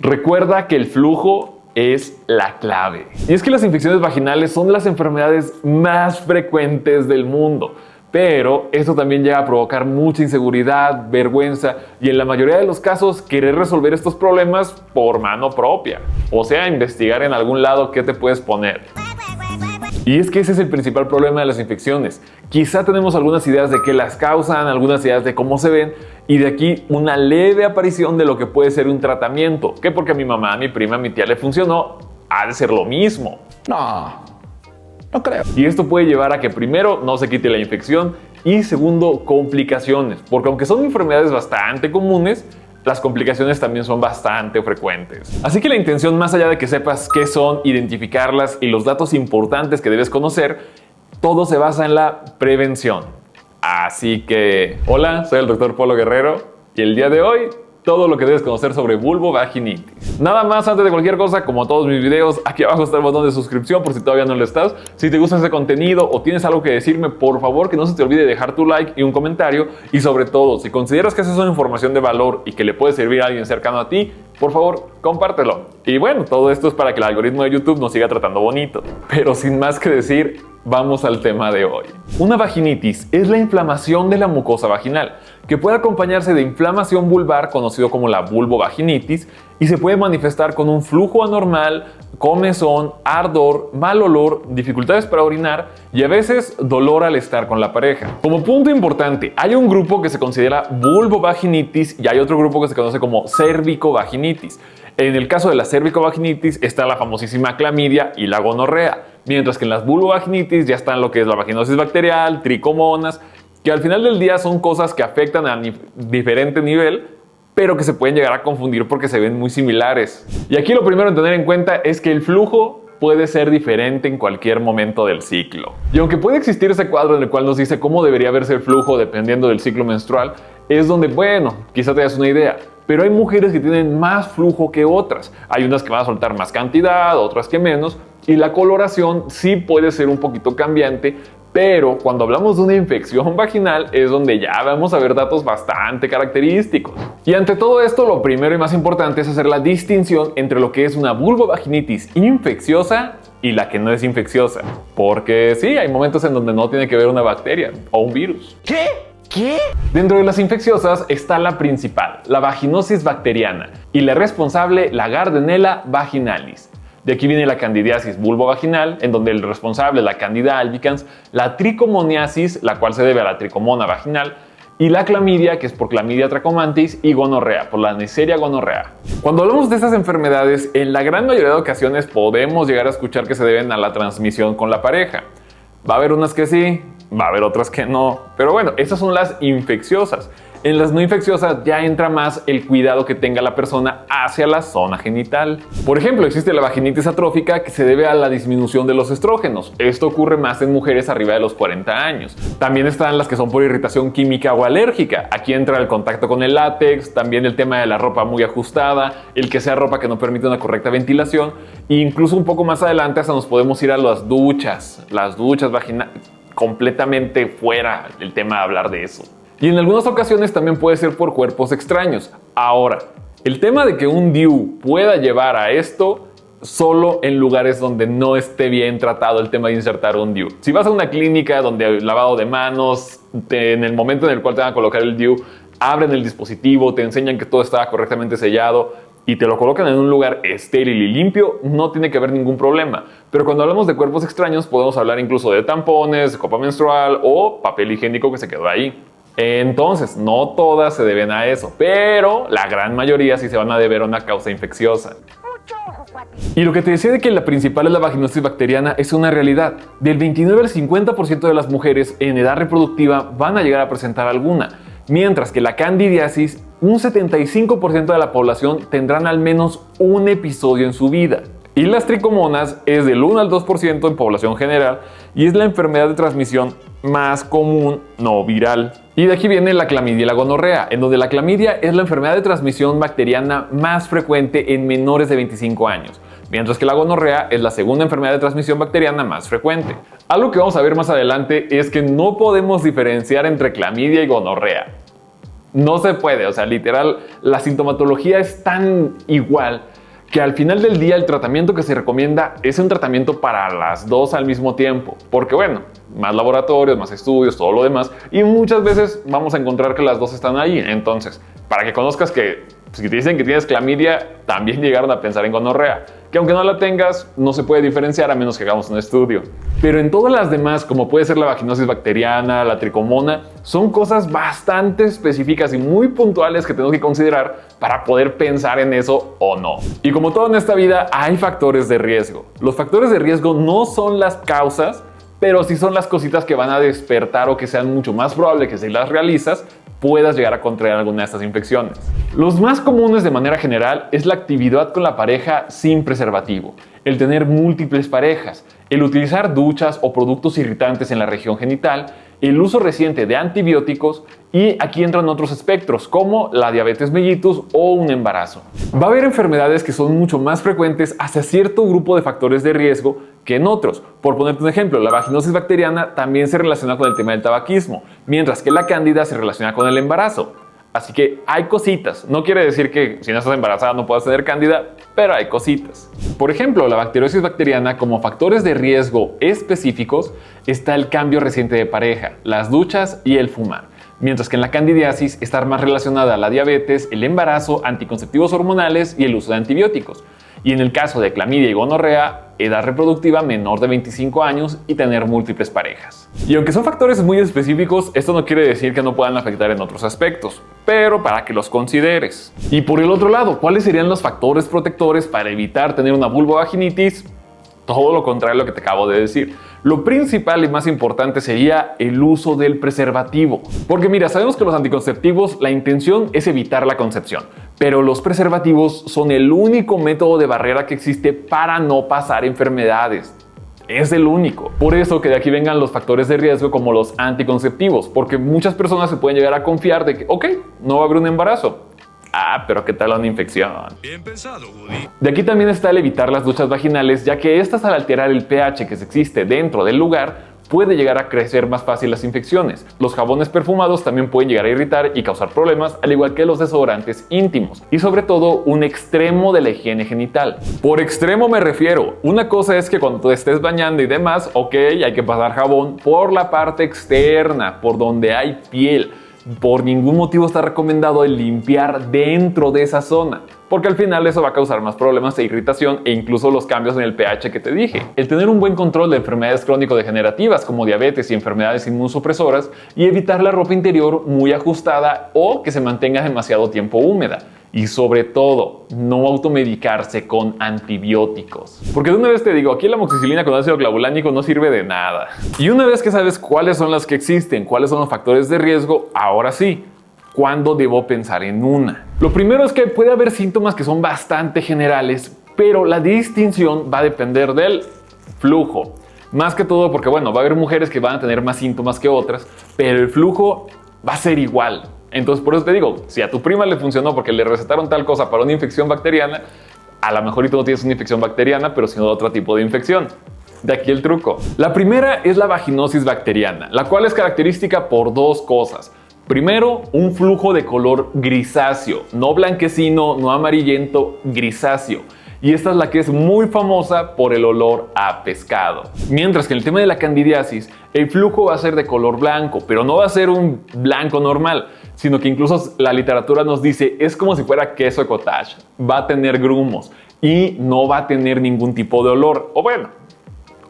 Recuerda que el flujo es la clave. Y es que las infecciones vaginales son las enfermedades más frecuentes del mundo. Pero esto también llega a provocar mucha inseguridad, vergüenza y en la mayoría de los casos querer resolver estos problemas por mano propia. O sea, investigar en algún lado qué te puedes poner. Y es que ese es el principal problema de las infecciones. Quizá tenemos algunas ideas de qué las causan, algunas ideas de cómo se ven y de aquí una leve aparición de lo que puede ser un tratamiento. Que porque a mi mamá, a mi prima, a mi tía le funcionó, ha de ser lo mismo. No creo. Y esto puede llevar a que primero no se quite la infección y segundo complicaciones, porque aunque son enfermedades bastante comunes, las complicaciones también son bastante frecuentes. Así que la intención, más allá de que sepas qué son, identificarlas y los datos importantes que debes conocer, todo se basa en la prevención. Así que, hola, soy el Dr. Polo Guerrero y el día de hoy todo lo que debes conocer sobre vulvovaginitis. Nada más antes de cualquier cosa, como todos mis videos, aquí abajo está el botón de suscripción por si todavía no lo estás. Si te gusta este contenido o tienes algo que decirme, por favor que no se te olvide dejar tu like y un comentario. Y sobre todo, si consideras que esa es una información de valor y que le puede servir a alguien cercano a ti, por favor, compártelo. Y bueno, todo esto es para que el algoritmo de YouTube nos siga tratando bonito. Pero sin más que decir, vamos al tema de hoy. Una vaginitis es la inflamación de la mucosa vaginal, que puede acompañarse de inflamación vulvar, conocido como la vulvovaginitis, y se puede manifestar con un flujo anormal, comezón, ardor, mal olor, dificultades para orinar y a veces dolor al estar con la pareja. Como punto importante, hay un grupo que se considera vulvovaginitis y hay otro grupo que se conoce como cervicovaginitis. En el caso de la cervicovaginitis está la famosísima clamidia y la gonorrea, mientras que en las vulvovaginitis ya están lo que es la vaginosis bacterial, tricomonas, que al final del día son cosas que afectan a diferente nivel, pero que se pueden llegar a confundir porque se ven muy similares. Y aquí lo primero en tener en cuenta es que el flujo puede ser diferente en cualquier momento del ciclo. Y aunque puede existir ese cuadro en el cual nos dice cómo debería verse el flujo dependiendo del ciclo menstrual, es donde, bueno, quizá te das una idea. Pero hay mujeres que tienen más flujo que otras. Hay unas que van a soltar más cantidad, otras que menos. Y la coloración sí puede ser un poquito cambiante, pero cuando hablamos de una infección vaginal es donde ya vamos a ver datos bastante característicos. Y ante todo esto, lo primero y más importante es hacer la distinción entre lo que es una vulvovaginitis infecciosa y la que no es infecciosa. Porque sí, hay momentos en donde no tiene que ver una bacteria o un virus. ¿Qué? Dentro de las infecciosas está la principal, la vaginosis bacteriana, y la responsable, la Gardnerella vaginalis. De aquí viene la candidiasis vulvovaginal, en donde el responsable es la Candida albicans, la tricomoniasis, la cual se debe a la tricomona vaginal, y la clamidia, que es por Clamidia trachomatis, y gonorrea, por la Neisseria gonorrea. Cuando hablamos de estas enfermedades, en la gran mayoría de ocasiones podemos llegar a escuchar que se deben a la transmisión con la pareja. Va a haber unas que sí, va a haber otras que no, pero bueno, estas son las infecciosas. En las no infecciosas ya entra más el cuidado que tenga la persona hacia la zona genital. Por ejemplo, existe la vaginitis atrófica que se debe a la disminución de los estrógenos. Esto ocurre más en mujeres arriba de los 40 años. También están las que son por irritación química o alérgica. Aquí entra el contacto con el látex, también el tema de la ropa muy ajustada, el que sea ropa que no permite una correcta ventilación e incluso un poco más adelante hasta nos podemos ir a las duchas vaginales, completamente fuera el tema de hablar de eso. Y en algunas ocasiones también puede ser por cuerpos extraños. Ahora, el tema de que un DIU pueda llevar a esto solo en lugares donde no esté bien tratado el tema de insertar un DIU. Si vas a una clínica donde hay lavado de manos, en el momento en el cual te van a colocar el DIU, abren el dispositivo, te enseñan que todo está correctamente sellado y te lo colocan en un lugar estéril y limpio, no tiene que haber ningún problema. Pero cuando hablamos de cuerpos extraños podemos hablar incluso de tampones, de copa menstrual o papel higiénico que se quedó ahí. Entonces, no todas se deben a eso, pero la gran mayoría sí se van a deber a una causa infecciosa. Y lo que te decía de que la principal es la vaginosis bacteriana es una realidad. Del 29 al 50% de las mujeres en edad reproductiva van a llegar a presentar alguna, mientras que la candidiasis, un 75% de la población tendrán al menos un episodio en su vida. Y las tricomonas es del 1 al 2% en población general y es la enfermedad de transmisión más común no viral. Y de aquí viene la clamidia y la gonorrea, en donde la clamidia es la enfermedad de transmisión bacteriana más frecuente en menores de 25 años, mientras que la gonorrea es la segunda enfermedad de transmisión bacteriana más frecuente. Algo que vamos a ver más adelante es que no podemos diferenciar entre clamidia y gonorrea. No se puede, o sea, literal, la sintomatología es tan igual que al final del día el tratamiento que se recomienda es un tratamiento para las dos al mismo tiempo, porque bueno, más laboratorios, más estudios, todo lo demás, y muchas veces vamos a encontrar que las dos están ahí. Entonces, para que conozcas que si te dicen que tienes clamidia, también llegaron a pensar en gonorrea, que aunque no la tengas, no se puede diferenciar a menos que hagamos un estudio. Pero en todas las demás, como puede ser la vaginosis bacteriana, la tricomona, son cosas bastante específicas y muy puntuales que tenemos que considerar para poder pensar en eso o no. Y como todo en esta vida, hay factores de riesgo. Los factores de riesgo no son las causas, pero sí son las cositas que van a despertar o que sean mucho más probable que si las realizas, puedas llegar a contraer alguna de estas infecciones. Los más comunes de manera general es la actividad con la pareja sin preservativo, el tener múltiples parejas, el utilizar duchas o productos irritantes en la región genital, el uso reciente de antibióticos y aquí entran otros espectros como la diabetes mellitus o un embarazo. Va a haber enfermedades que son mucho más frecuentes hacia cierto grupo de factores de riesgo que en otros. Por ponerte un ejemplo, la vaginosis bacteriana también se relaciona con el tema del tabaquismo, mientras que la cándida se relaciona con el embarazo. Así que hay cositas. No quiere decir que si no estás embarazada no puedas tener cándida, pero hay cositas. Por ejemplo, la bacterosis bacteriana, como factores de riesgo específicos, está el cambio reciente de pareja, las duchas y el fumar. Mientras que en la candidiasis está más relacionada a la diabetes, el embarazo, anticonceptivos hormonales y el uso de antibióticos. Y en el caso de clamidia y gonorrea, edad reproductiva menor de 25 años y tener múltiples parejas. Y aunque son factores muy específicos, esto no quiere decir que no puedan afectar en otros aspectos, pero para que los consideres. Y por el otro lado, ¿cuáles serían los factores protectores para evitar tener una vulvovaginitis? Todo lo contrario a lo que te acabo de decir. Lo principal y más importante sería el uso del preservativo. Porque mira, sabemos que los anticonceptivos, la intención es evitar la concepción, pero los preservativos son el único método de barrera que existe para no pasar enfermedades. Es el único. Por eso que de aquí vengan los factores de riesgo como los anticonceptivos, porque muchas personas se pueden llegar a confiar de que, ok, no va a haber un embarazo. Ah, pero ¿qué tal una infección? Bien pensado, Woody. De aquí también está el evitar las duchas vaginales, ya que estas al alterar el pH que se existe dentro del lugar, puede llegar a crecer más fácil las infecciones. Los jabones perfumados también pueden llegar a irritar y causar problemas, al igual que los desodorantes íntimos. Y sobre todo, un extremo de la higiene genital. Por extremo me refiero, una cosa es que cuando te estés bañando y demás, ok, hay que pasar jabón por la parte externa, por donde hay piel. Por ningún motivo está recomendado el limpiar dentro de esa zona, porque al final eso va a causar más problemas de irritación e incluso los cambios en el pH que te dije. El tener un buen control de enfermedades crónico-degenerativas como diabetes y enfermedades inmunosupresoras y evitar la ropa interior muy ajustada o que se mantenga demasiado tiempo húmeda. Y sobre todo, no automedicarse con antibióticos. Porque de una vez te digo, aquí la amoxicilina con ácido clavulánico no sirve de nada. Y una vez que sabes cuáles son las que existen, cuáles son los factores de riesgo, ahora sí, ¿cuándo debo pensar en una? Lo primero es que puede haber síntomas que son bastante generales, pero la distinción va a depender del flujo. Más que todo porque, bueno, va a haber mujeres que van a tener más síntomas que otras, pero el flujo va a ser igual. Entonces, por eso te digo, si a tu prima le funcionó porque le recetaron tal cosa para una infección bacteriana, a lo mejor y tú no tienes una infección bacteriana, pero sino otro tipo de infección. De aquí el truco. La primera es la vaginosis bacteriana, la cual es característica por dos cosas. Primero, un flujo de color grisáceo, no blanquecino, no amarillento, grisáceo. Y esta es la que es muy famosa por el olor a pescado. Mientras que en el tema de la candidiasis, el flujo va a ser de color blanco, pero no va a ser un blanco normal, sino que incluso la literatura nos dice es como si fuera queso de cottage. Va a tener grumos y no va a tener ningún tipo de olor. O bueno,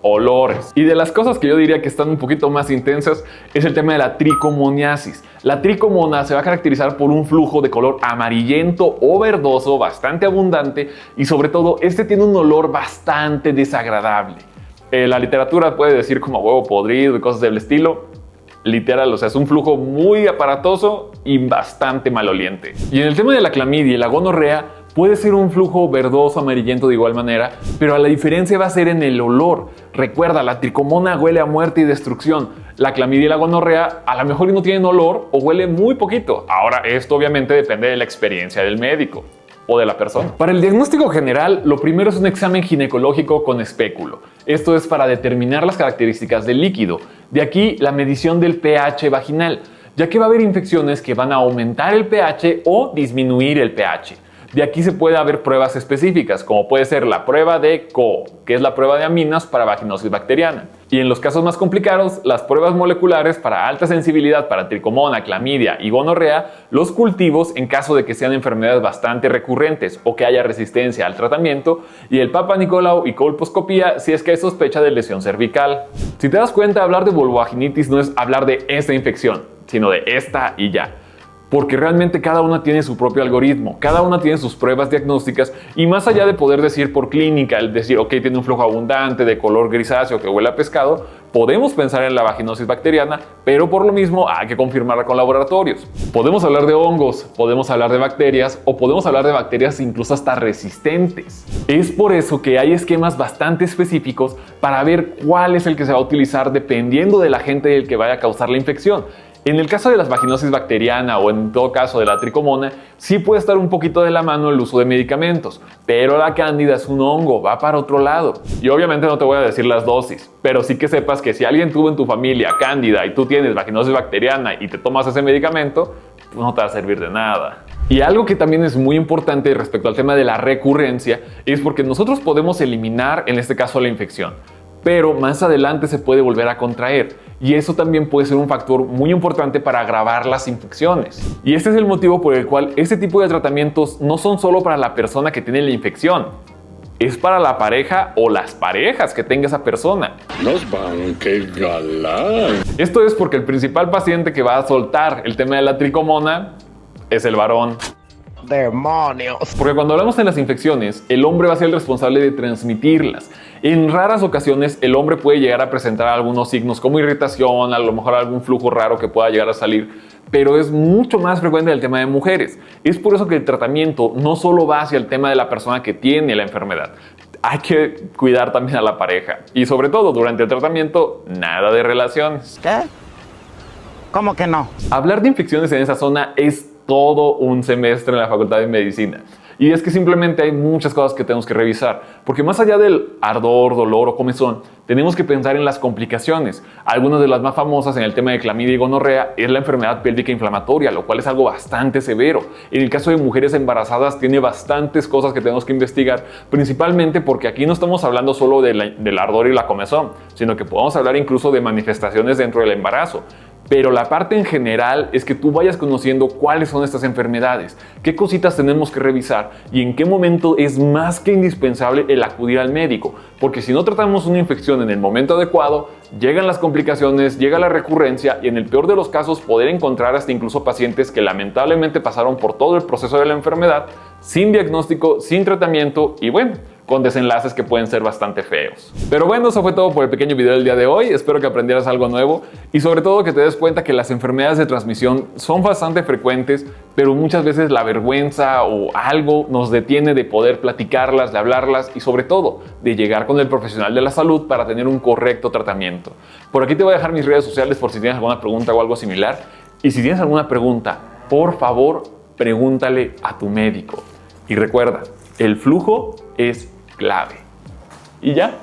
olores. Y de las cosas que yo diría que están un poquito más intensas es el tema de la tricomoniasis. La tricomona se va a caracterizar por un flujo de color amarillento o verdoso bastante abundante y sobre todo este tiene un olor bastante desagradable. La literatura puede decir como huevo podrido y cosas del estilo. Literal, o sea, es un flujo muy aparatoso y bastante maloliente. Y en el tema de la clamidia y la gonorrea, puede ser un flujo verdoso, amarillento de igual manera, pero la diferencia va a ser en el olor. Recuerda, la tricomona huele a muerte y destrucción. La clamidia y la gonorrea a lo mejor no tienen olor o huele muy poquito. Ahora, esto obviamente depende de la experiencia del médico o de la persona. Para el diagnóstico general, lo primero es un examen ginecológico con espéculo. Esto es para determinar las características del líquido. De aquí la medición del pH vaginal, ya que va a haber infecciones que van a aumentar el pH o disminuir el pH. De aquí se puede haber pruebas específicas, como puede ser la prueba de CO, que es la prueba de aminas para vaginosis bacteriana. Y en los casos más complicados, las pruebas moleculares para alta sensibilidad para tricomona, clamidia y gonorrea, los cultivos en caso de que sean enfermedades bastante recurrentes o que haya resistencia al tratamiento, y el Papa Nicolau y colposcopía si es que hay sospecha de lesión cervical. Si te das cuenta, hablar de vulvovaginitis no es hablar de esta infección, sino de esta y ya. Porque realmente cada una tiene su propio algoritmo, cada una tiene sus pruebas diagnósticas y más allá de poder decir por clínica, el decir, ok, tiene un flujo abundante de color grisáceo que huele a pescado, podemos pensar en la vaginosis bacteriana, pero por lo mismo hay que confirmarla con laboratorios. Podemos hablar de hongos, podemos hablar de bacterias o podemos hablar de bacterias incluso hasta resistentes. Es por eso que hay esquemas bastante específicos para ver cuál es el que se va a utilizar dependiendo del agente del que vaya a causar la infección. En el caso de la vaginosis bacteriana o en todo caso de la tricomona, sí puede estar un poquito de la mano el uso de medicamentos, pero la cándida es un hongo, va para otro lado. Y obviamente no te voy a decir las dosis, pero sí que sepas que si alguien tuvo en tu familia cándida y tú tienes vaginosis bacteriana y te tomas ese medicamento, pues no te va a servir de nada. Y algo que también es muy importante respecto al tema de la recurrencia es porque nosotros podemos eliminar en este caso la infección, pero más adelante se puede volver a contraer y eso también puede ser un factor muy importante para agravar las infecciones. Y este es el motivo por el cual este tipo de tratamientos no son solo para la persona que tiene la infección, es para la pareja o las parejas que tenga esa persona. Nos van, qué galán. Esto es porque el principal paciente que va a soltar el tema de la tricomona es el varón. ¡Demonios! Porque cuando hablamos de las infecciones, el hombre va a ser el responsable de transmitirlas. En raras ocasiones, el hombre puede llegar a presentar algunos signos como irritación, a lo mejor algún flujo raro que pueda llegar a salir, pero es mucho más frecuente el tema de mujeres. Es por eso que el tratamiento no solo va hacia el tema de la persona que tiene la enfermedad. Hay que cuidar también a la pareja. Y sobre todo, durante el tratamiento, nada de relaciones. ¿Qué? ¿Cómo que no? Hablar de infecciones en esa zona es todo un semestre en la Facultad de Medicina. Y es que simplemente hay muchas cosas que tenemos que revisar, porque más allá del ardor, dolor o comezón, tenemos que pensar en las complicaciones. Algunas de las más famosas en el tema de clamidia y gonorrea es la enfermedad pélvica inflamatoria, lo cual es algo bastante severo. En el caso de mujeres embarazadas tiene bastantes cosas que tenemos que investigar, principalmente porque aquí no estamos hablando solo del ardor y la comezón, sino que podemos hablar incluso de manifestaciones dentro del embarazo. Pero la parte en general es que tú vayas conociendo cuáles son estas enfermedades, qué cositas tenemos que revisar y en qué momento es más que indispensable el acudir al médico. Porque si no tratamos una infección en el momento adecuado, llegan las complicaciones, llega la recurrencia y en el peor de los casos poder encontrar hasta incluso pacientes que lamentablemente pasaron por todo el proceso de la enfermedad sin diagnóstico, sin tratamiento y bueno, con desenlaces que pueden ser bastante feos. Pero bueno, eso fue todo por el pequeño video del día de hoy. Espero que aprendieras algo nuevo y sobre todo que te des cuenta que las enfermedades de transmisión son bastante frecuentes, pero muchas veces la vergüenza o algo nos detiene de poder platicarlas, de hablarlas y sobre todo de llegar con el profesional de la salud para tener un correcto tratamiento. Por aquí te voy a dejar mis redes sociales por si tienes alguna pregunta o algo similar. Y si tienes alguna pregunta, por favor, pregúntale a tu médico. Y recuerda, el flujo es clave. Y ya.